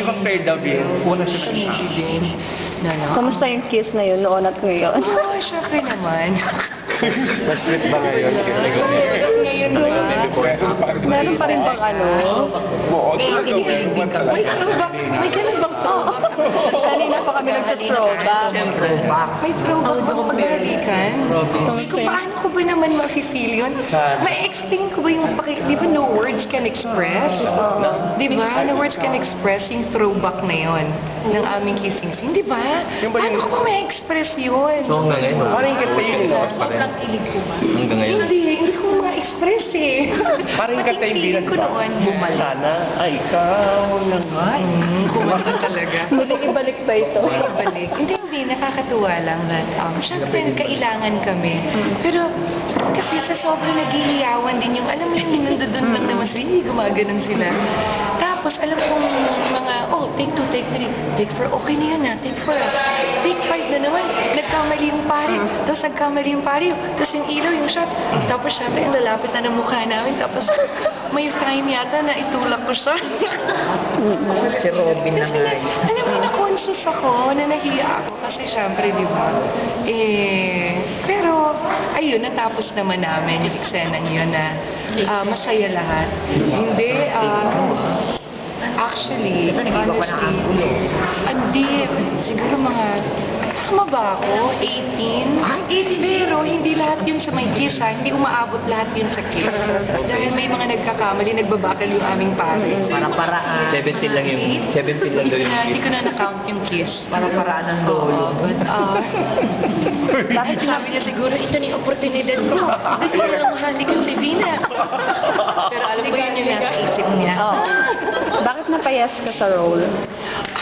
compare the views. Una siya nag-movie din. Kamusta yung kiss na yun noon at ngayon? Oo, syempre naman. Mas sweet ba ngayon? Ngayon ba? Meron pa rin bang ano? May kinikilig din kami. May throwback. May ganun bang throwback? Kanina pa kami nagsa-throwback. May throwback bang paghalikan? Kung paano ko ba naman ma-feel yun? Ma-explain ko ba yung di ba no words can express? Di ba? No words can express yung throwback na yun ng aming kissing scene. Di ba? Paano ko ba ma-express yun? So hanggang ngayon, parang kanta yun, no? Sobrang kilig ko ba? Hanggang ngayon. Hindi ko ma-express eh. Parang kanta yung bilang, ko noon. sana ay ikaw na nga. Kumanta talaga. Muling ibalik ba ito? Balik. Hindi, nakakatuwa lang that, syempre, kailangan kami. Pero, kasi sa sobrang naghihiyawan din yung, alam mo yung nandun lang naman sila, gumaganon sila. Tapos, alam kong mga, take 2, take 3, take 4, okay na yun take 4. Take 5 na naman, nagkamali yung pari, tapos nagkamali yung pari, tapos yung ilaw, yung shot. Tapos, syempre, ang lalapit na ng mukha namin, tapos, may frame yata na itulak ko siya. Si Robin na nga. Alam mo, na-conscious ako, na nahiya ako. Kasi syempre, di ba? Pero, ayun, natapos naman namin yung eksenang yun na masaya lahat. Hindi, actually, honestly, hindi, siguro mga, tama ba ako? 18? 18? Pero hindi lahat yun sa may kiss hindi umaabot lahat yun sa kiss. Dahil may mga nagkakamali, nagbabakal yung aming parents. Para-paraan. 17 lang yung, 17 lang daw yung Hindi ko na na-count yung kiss. Para-paraan ng lolo. Bakit sinabi niya siguro, ito na yung oportunidad ko. Dali na lang mahalik ang Divina. Pero alam ko yun yung nasa isip niya. Bakit napayas ka sa role?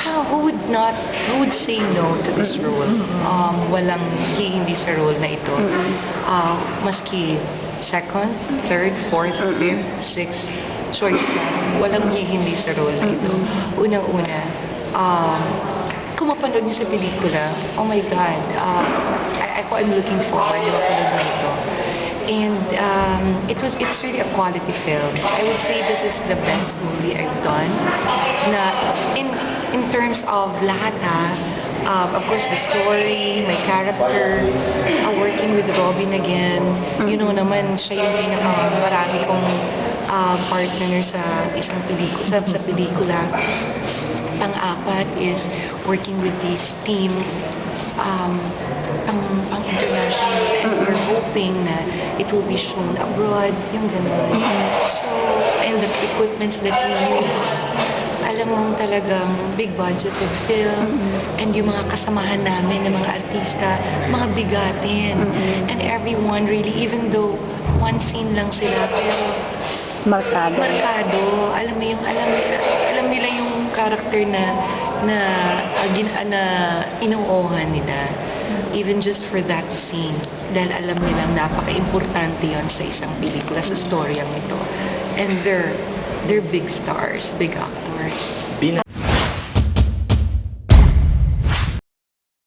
Who would say no to this role? Walang hindi sa role na ito. Maski second, third, fourth, fifth, sixth choice lang. Walang hindi sa role na ito. Unang-una, kung mapanood niyo sa pelikula, oh my God, I'm looking forward na mapanood mo ito. And it's really a quality film. I would say this is the best movie I've done. Na in terms of lahat of course the story, my character, working with Robin again. You know naman siya yung marami kong partner sa isang pelikula, sa pelikula. Pang-apat is working with this team. Pang international, and we're hoping na it will be shown abroad, yung ganun. So, and the equipments that we use, alam mo talagang big budgeted film, and yung mga kasamahan namin, ng mga artista, mga bigatin. And everyone really, even though one scene lang sila, pero Markado. Alam nila yung character na inuuhan nila. Even just for that scene. Dahil alam nilang napaka-importante yon sa isang pelikula, sa storyang ito. And they're big stars, big actors.